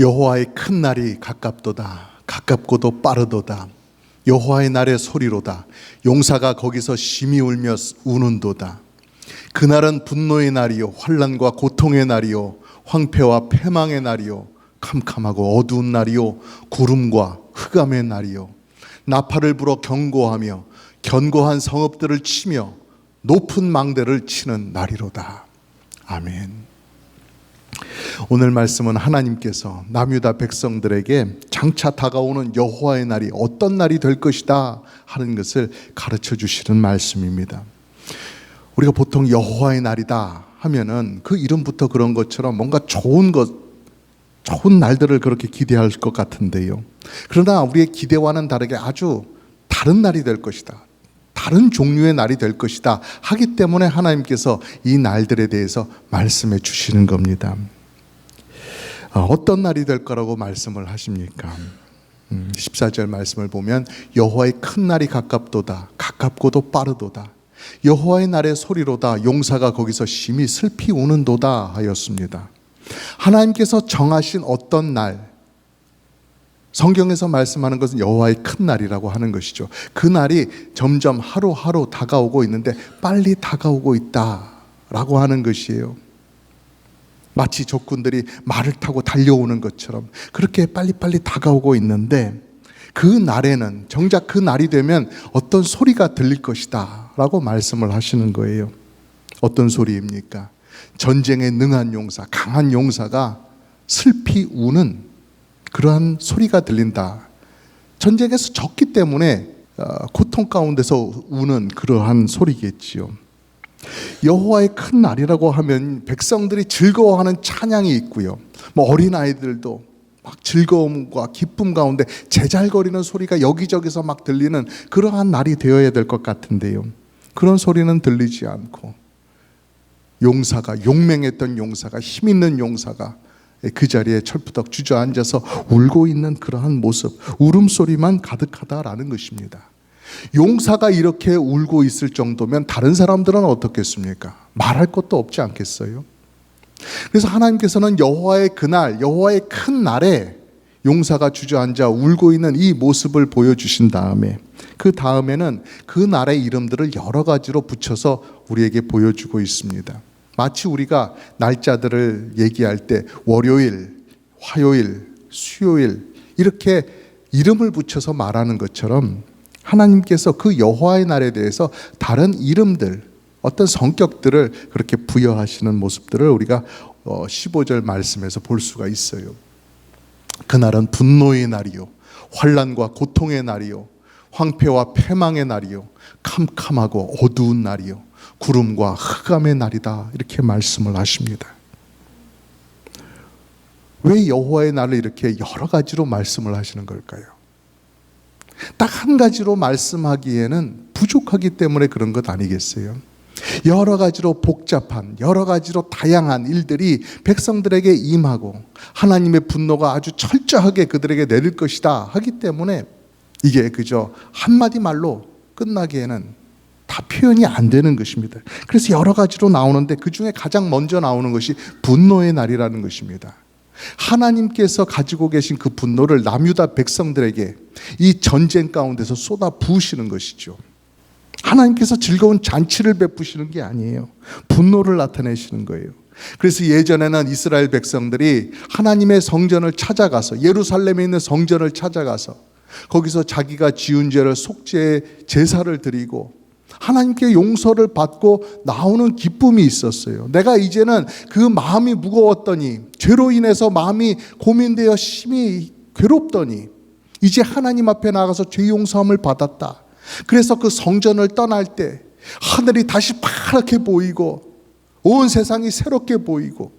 여호와의 큰 날이 가깝도다. 가깝고도 빠르도다. 여호와의 날의 소리로다. 용사가 거기서 심히 울며 우는도다. 그날은 분노의 날이요 환난과 고통의 날이요 황폐와 패망의 날이요 캄캄하고 어두운 날이요 구름과 흑암의 날이요 나팔을 불어 경고하며 견고한 성읍들을 치며 높은 망대를 치는 날이로다. 아멘. 오늘 말씀은 하나님께서 남유다 백성들에게 장차 다가오는 여호와의 날이 어떤 날이 될 것이다 하는 것을 가르쳐 주시는 말씀입니다. 우리가 보통 여호와의 날이다 하면은 그 이름부터 그런 것처럼 뭔가 좋은 날들을 그렇게 기대할 것 같은데요. 그러나 우리의 기대와는 다르게 아주 다른 날이 될 것이다. 다른 종류의 날이 될 것이다 하기 때문에 하나님께서 이 날들에 대해서 말씀해 주시는 겁니다. 어떤 날이 될 거라고 말씀을 하십니까? 14절 말씀을 보면 여호와의 큰 날이 가깝도다. 가깝고도 빠르도다. 여호와의 날의 소리로다. 용사가 거기서 심히 슬피 우는도다 하였습니다. 하나님께서 정하신 어떤 날, 성경에서 말씀하는 것은 여호와의 큰 날이라고 하는 것이죠. 그 날이 점점 하루하루 다가오고 있는데 빨리 다가오고 있다라고 하는 것이에요. 마치 적군들이 말을 타고 달려오는 것처럼 그렇게 빨리빨리 다가오고 있는데 그 날에는 정작 그 날이 되면 어떤 소리가 들릴 것이다 라고 말씀을 하시는 거예요. 어떤 소리입니까? 전쟁에 능한 용사, 강한 용사가 슬피 우는 그러한 소리가 들린다. 전쟁에서 졌기 때문에 고통 가운데서 우는 그러한 소리겠지요. 여호와의 큰 날이라고 하면 백성들이 즐거워하는 찬양이 있고요. 어린아이들도 막 즐거움과 기쁨 가운데 제잘거리는 소리가 여기저기서 막 들리는 그러한 날이 되어야 될 것 같은데요. 그런 소리는 들리지 않고 용맹했던 용사가, 힘 있는 용사가 그 자리에 철푸덕 주저앉아서 울고 있는 그러한 모습, 울음소리만 가득하다라는 것입니다. 용사가 이렇게 울고 있을 정도면 다른 사람들은 어떻겠습니까? 말할 것도 없지 않겠어요? 그래서 하나님께서는 여호와의 그날, 여호와의 큰 날에 용사가 주저앉아 울고 있는 이 모습을 보여주신 다음에 그 다음에는 그 날의 이름들을 여러 가지로 붙여서 우리에게 보여주고 있습니다. 마치 우리가 날짜들을 얘기할 때 월요일, 화요일, 수요일 이렇게 이름을 붙여서 말하는 것처럼 하나님께서 그 여호와의 날에 대해서 다른 이름들, 어떤 성격들을 그렇게 부여하시는 모습들을 우리가 15절 말씀에서 볼 수가 있어요. 그날은 분노의 날이요 환난과 고통의 날이요 황폐와 패망의 날이요 캄캄하고 어두운 날이요 구름과 흑암의 날이다 이렇게 말씀을 하십니다. 왜 여호와의 날을 이렇게 여러 가지로 말씀을 하시는 걸까요? 딱 한 가지로 말씀하기에는 부족하기 때문에 그런 것 아니겠어요? 여러 가지로 복잡한, 여러 가지로 다양한 일들이 백성들에게 임하고 하나님의 분노가 아주 철저하게 그들에게 내릴 것이다 하기 때문에 이게 그저 한마디 말로 끝나기에는 다 표현이 안 되는 것입니다. 그래서 여러 가지로 나오는데 그 중에 가장 먼저 나오는 것이 분노의 날이라는 것입니다. 하나님께서 가지고 계신 그 분노를 남유다 백성들에게 이 전쟁 가운데서 쏟아 부으시는 것이죠. 하나님께서 즐거운 잔치를 베푸시는 게 아니에요. 분노를 나타내시는 거예요. 그래서 예전에는 이스라엘 백성들이 하나님의 성전을 찾아가서 예루살렘에 있는 성전을 찾아가서 거기서 자기가 지은 죄를 속죄 제사를 드리고 하나님께 용서를 받고 나오는 기쁨이 있었어요. 내가 이제는 그 마음이 무거웠더니 죄로 인해서 마음이 고민되어 심히 괴롭더니 이제 하나님 앞에 나가서 죄 용서함을 받았다. 그래서 그 성전을 떠날 때 하늘이 다시 파랗게 보이고 온 세상이 새롭게 보이고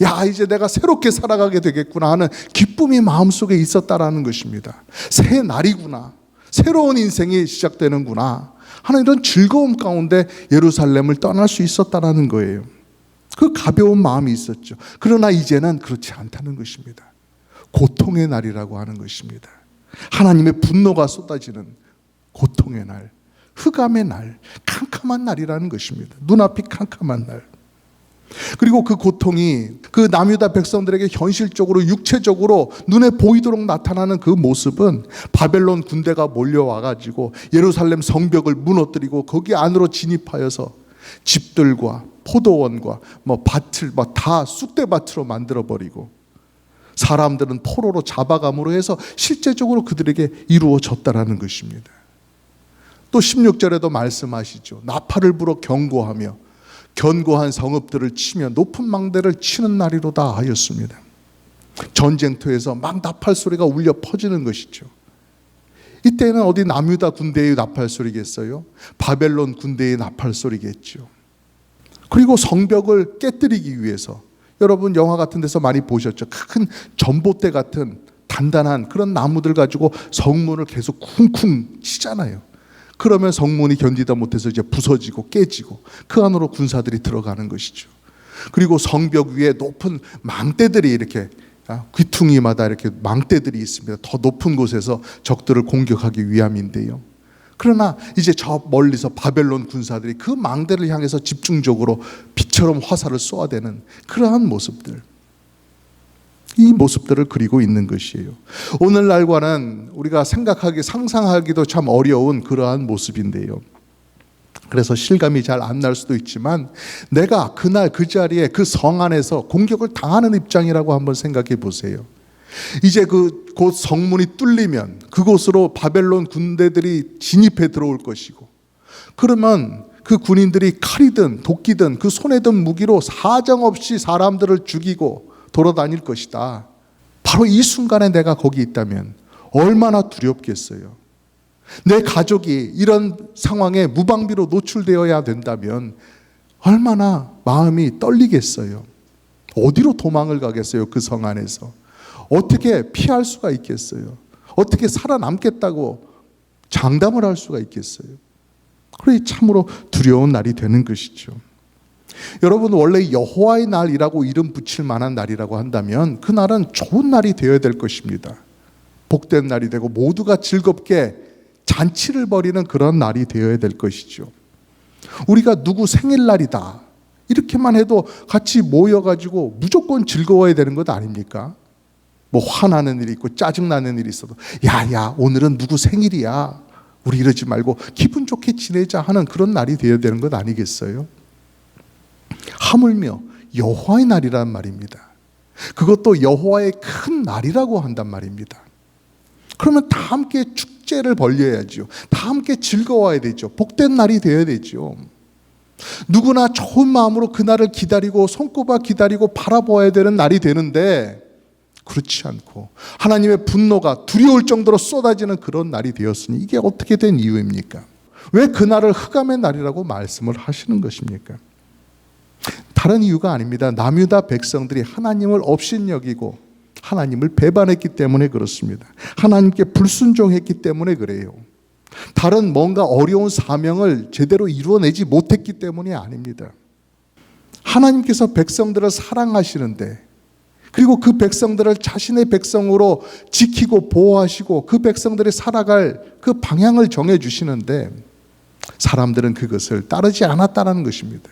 야 이제 내가 새롭게 살아가게 되겠구나 하는 기쁨이 마음속에 있었다라는 것입니다. 새 날이구나, 새로운 인생이 시작되는구나 하는 이런 즐거움 가운데 예루살렘을 떠날 수 있었다라는 거예요. 그 가벼운 마음이 있었죠. 그러나 이제는 그렇지 않다는 것입니다. 고통의 날이라고 하는 것입니다. 하나님의 분노가 쏟아지는 고통의 날, 흑암의 날, 캄캄한 날이라는 것입니다. 눈앞이 캄캄한 날. 그리고 그 고통이 그 남유다 백성들에게 현실적으로 육체적으로 눈에 보이도록 나타나는 그 모습은 바벨론 군대가 몰려와가지고 예루살렘 성벽을 무너뜨리고 거기 안으로 진입하여서 집들과 포도원과 밭을 다 쑥대밭으로 만들어버리고 사람들은 포로로 잡아감으로 해서 실제적으로 그들에게 이루어졌다라는 것입니다. 또 16절에도 말씀하시죠. 나팔을 불어 경고하며 견고한 성읍들을 치며 높은 망대를 치는 날이로다 하였습니다. 전쟁터에서 막 나팔 소리가 울려 퍼지는 것이죠. 이때는 어디 남유다 군대의 나팔 소리겠어요? 바벨론 군대의 나팔 소리겠죠. 그리고 성벽을 깨뜨리기 위해서, 여러분 영화 같은 데서 많이 보셨죠? 큰 전봇대 같은 단단한 그런 나무들 가지고 성문을 계속 쿵쿵 치잖아요. 그러면 성문이 견디다 못해서 이제 부서지고 깨지고 그 안으로 군사들이 들어가는 것이죠. 그리고 성벽 위에 높은 망대들이 이렇게 귀퉁이마다 이렇게 망대들이 있습니다. 더 높은 곳에서 적들을 공격하기 위함인데요. 그러나 이제 저 멀리서 바벨론 군사들이 그 망대를 향해서 집중적으로 비처럼 화살을 쏘아대는 그러한 모습들, 이 모습들을 그리고 있는 것이에요. 오늘날과는 우리가 상상하기도 참 어려운 그러한 모습인데요. 그래서 실감이 잘 안 날 수도 있지만 내가 그날 그 자리에 그 성 안에서 공격을 당하는 입장이라고 한번 생각해 보세요. 이제 곧 성문이 뚫리면 그곳으로 바벨론 군대들이 진입해 들어올 것이고, 그러면 그 군인들이 칼이든 도끼든 그 손에 든 무기로 사정없이 사람들을 죽이고 돌아다닐 것이다. 바로 이 순간에 내가 거기 있다면 얼마나 두렵겠어요. 내 가족이 이런 상황에 무방비로 노출되어야 된다면 얼마나 마음이 떨리겠어요. 어디로 도망을 가겠어요? 그 성 안에서 어떻게 피할 수가 있겠어요? 어떻게 살아남겠다고 장담을 할 수가 있겠어요? 그래, 참으로 두려운 날이 되는 것이죠. 여러분, 원래 여호와의 날이라고 이름 붙일 만한 날이라고 한다면 그 날은 좋은 날이 되어야 될 것입니다. 복된 날이 되고 모두가 즐겁게 잔치를 벌이는 그런 날이 되어야 될 것이죠. 우리가 누구 생일날이다 이렇게만 해도 같이 모여가지고 무조건 즐거워야 되는 것 아닙니까? 화나는 일이 있고 짜증나는 일이 있어도 야야 오늘은 누구 생일이야, 우리 이러지 말고 기분 좋게 지내자 하는 그런 날이 되어야 되는 것 아니겠어요? 하물며 여호와의 날이란 말입니다. 그것도 여호와의 큰 날이라고 한단 말입니다. 그러면 다 함께 축제를 벌려야죠. 다 함께 즐거워야 되죠. 복된 날이 되어야 되죠. 누구나 좋은 마음으로 그날을 기다리고 손꼽아 기다리고 바라보아야 되는 날이 되는데 그렇지 않고 하나님의 분노가 두려울 정도로 쏟아지는 그런 날이 되었으니 이게 어떻게 된 이유입니까? 왜 그날을 흑암의 날이라고 말씀을 하시는 것입니까? 다른 이유가 아닙니다. 남유다 백성들이 하나님을 업신여기고 하나님을 배반했기 때문에 그렇습니다. 하나님께 불순종했기 때문에 그래요. 다른 뭔가 어려운 사명을 제대로 이루어내지 못했기 때문이 아닙니다. 하나님께서 백성들을 사랑하시는데, 그리고 그 백성들을 자신의 백성으로 지키고 보호하시고 그 백성들이 살아갈 그 방향을 정해주시는데 사람들은 그것을 따르지 않았다는 것입니다.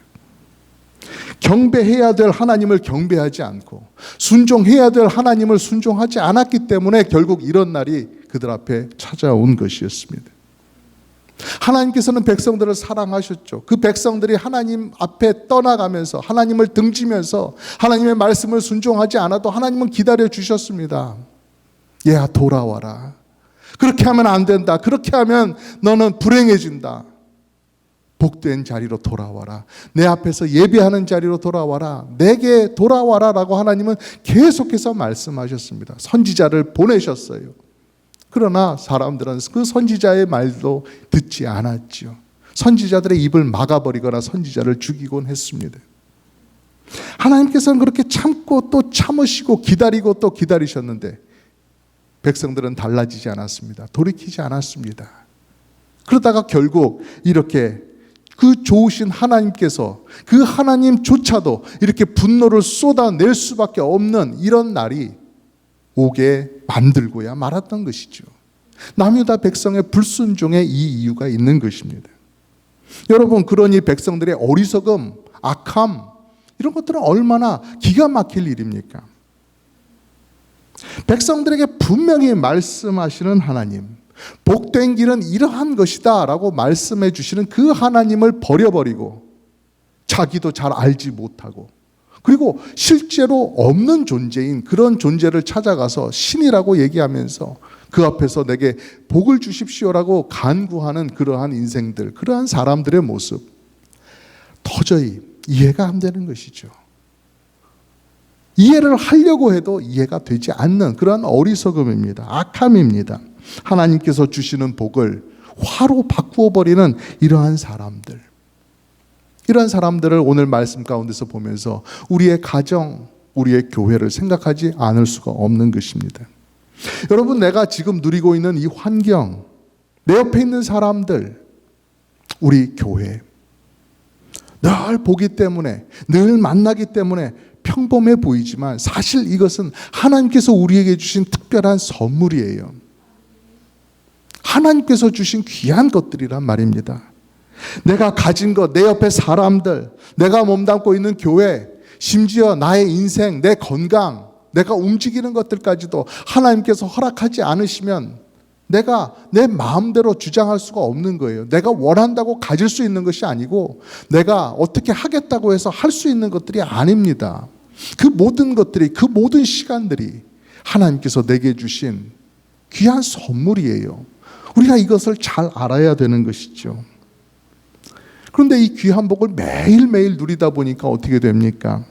경배해야 될 하나님을 경배하지 않고 순종해야 될 하나님을 순종하지 않았기 때문에 결국 이런 날이 그들 앞에 찾아온 것이었습니다. 하나님께서는 백성들을 사랑하셨죠. 그 백성들이 하나님 앞에 떠나가면서 하나님을 등지면서 하나님의 말씀을 순종하지 않아도 하나님은 기다려 주셨습니다. 얘야 돌아와라. 그렇게 하면 안 된다. 그렇게 하면 너는 불행해진다. 복된 자리로 돌아와라. 내 앞에서 예배하는 자리로 돌아와라. 내게 돌아와라 라고 하나님은 계속해서 말씀하셨습니다. 선지자를 보내셨어요. 그러나 사람들은 그 선지자의 말도 듣지 않았죠. 선지자들의 입을 막아버리거나 선지자를 죽이곤 했습니다. 하나님께서는 그렇게 참고 또 참으시고 기다리고 또 기다리셨는데 백성들은 달라지지 않았습니다. 돌이키지 않았습니다. 그러다가 결국 이렇게 그 좋으신 하나님께서 그 하나님조차도 이렇게 분노를 쏟아낼 수밖에 없는 이런 날이 오게 만들고야 말았던 것이죠. 남유다 백성의 불순종에 이 이유가 있는 것입니다. 여러분, 그러니 백성들의 어리석음, 악함, 이런 것들은 얼마나 기가 막힐 일입니까? 백성들에게 분명히 말씀하시는 하나님, 복된 길은 이러한 것이다 라고 말씀해 주시는 그 하나님을 버려버리고 자기도 잘 알지 못하고, 그리고 실제로 없는 존재인 그런 존재를 찾아가서 신이라고 얘기하면서 그 앞에서 내게 복을 주십시오라고 간구하는 그러한 인생들, 그러한 사람들의 모습, 도저히 이해가 안 되는 것이죠. 이해를 하려고 해도 이해가 되지 않는 그러한 어리석음입니다. 악함입니다. 하나님께서 주시는 복을 화로 바꾸어 버리는 이러한 사람들, 이러한 사람들을 오늘 말씀 가운데서 보면서 우리의 가정, 우리의 교회를 생각하지 않을 수가 없는 것입니다. 여러분, 내가 지금 누리고 있는 이 환경, 내 옆에 있는 사람들, 우리 교회, 늘 보기 때문에, 늘 만나기 때문에 평범해 보이지만 사실 이것은 하나님께서 우리에게 주신 특별한 선물이에요. 하나님께서 주신 귀한 것들이란 말입니다. 내가 가진 것, 내 옆에 사람들, 내가 몸담고 있는 교회, 심지어 나의 인생, 내 건강, 내가 움직이는 것들까지도 하나님께서 허락하지 않으시면 내가 내 마음대로 주장할 수가 없는 거예요. 내가 원한다고 가질 수 있는 것이 아니고 내가 어떻게 하겠다고 해서 할 수 있는 것들이 아닙니다. 그 모든 것들이, 그 모든 시간들이 하나님께서 내게 주신 귀한 선물이에요. 우리가 이것을 잘 알아야 되는 것이죠. 그런데 이 귀한 복을 매일매일 누리다 보니까 어떻게 됩니까?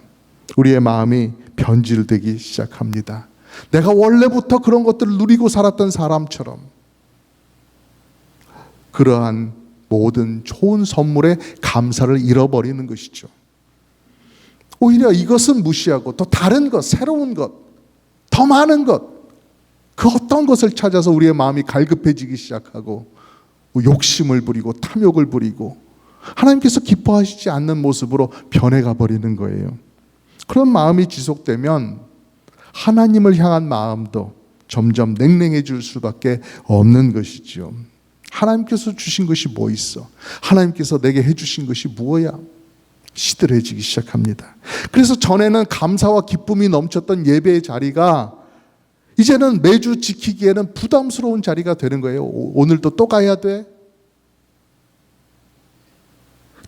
우리의 마음이 변질되기 시작합니다. 내가 원래부터 그런 것들을 누리고 살았던 사람처럼 그러한 모든 좋은 선물에 감사를 잃어버리는 것이죠. 오히려 이것은 무시하고 또 다른 것, 새로운 것, 더 많은 것, 그 어떤 것을 찾아서 우리의 마음이 갈급해지기 시작하고 욕심을 부리고 탐욕을 부리고 하나님께서 기뻐하시지 않는 모습으로 변해가 버리는 거예요. 그런 마음이 지속되면 하나님을 향한 마음도 점점 냉랭해질 수밖에 없는 것이죠. 하나님께서 주신 것이 뭐 있어? 하나님께서 내게 해주신 것이 무엇이야? 시들해지기 시작합니다. 그래서 전에는 감사와 기쁨이 넘쳤던 예배의 자리가 이제는 매주 지키기에는 부담스러운 자리가 되는 거예요. 오늘도 또 가야 돼?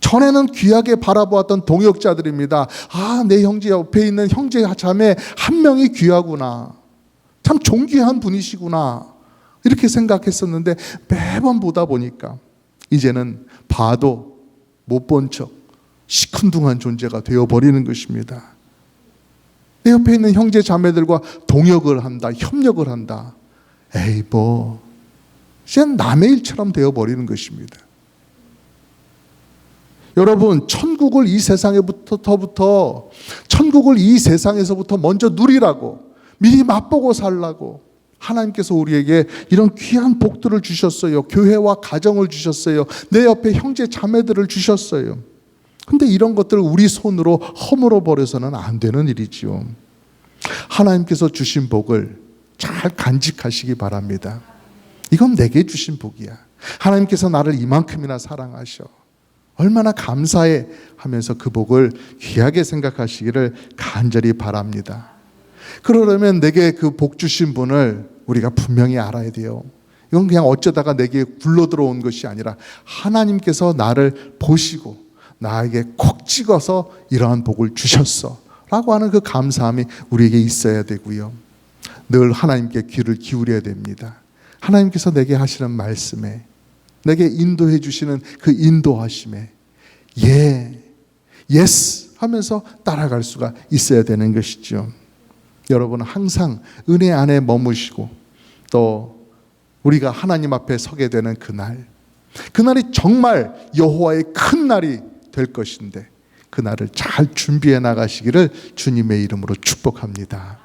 전에는 귀하게 바라보았던 동역자들입니다. 아, 내 형제 옆에 있는 형제 자매 한 명이 귀하구나. 참 존귀한 분이시구나. 이렇게 생각했었는데 매번 보다 보니까 이제는 봐도 못 본 척 시큰둥한 존재가 되어버리는 것입니다. 내 옆에 있는 형제 자매들과 동역을 한다, 협력을 한다. 에이 뭐 이제 남의 일처럼 되어버리는 것입니다. 여러분, 천국을 이 세상에부터 천국을 이 세상에서부터 먼저 누리라고, 미리 맛보고 살라고 하나님께서 우리에게 이런 귀한 복들을 주셨어요. 교회와 가정을 주셨어요. 내 옆에 형제 자매들을 주셨어요. 근데 이런 것들을 우리 손으로 허물어 버려서는 안 되는 일이지요. 하나님께서 주신 복을 잘 간직하시기 바랍니다. 이건 내게 주신 복이야. 하나님께서 나를 이만큼이나 사랑하셔. 얼마나 감사해 하면서 그 복을 귀하게 생각하시기를 간절히 바랍니다. 그러려면 내게 그 복 주신 분을 우리가 분명히 알아야 돼요. 이건 그냥 어쩌다가 내게 굴러 들어온 것이 아니라 하나님께서 나를 보시고 나에게 콕 찍어서 이러한 복을 주셨어 라고 하는 그 감사함이 우리에게 있어야 되고요. 늘 하나님께 귀를 기울여야 됩니다. 하나님께서 내게 하시는 말씀에, 내게 인도해 주시는 그 인도하심에 예스 하면서 따라갈 수가 있어야 되는 것이죠. 여러분은 항상 은혜 안에 머무시고 또 우리가 하나님 앞에 서게 되는 그날이 정말 여호와의 큰 날이 될 것인데 그날을 잘 준비해 나가시기를 주님의 이름으로 축복합니다.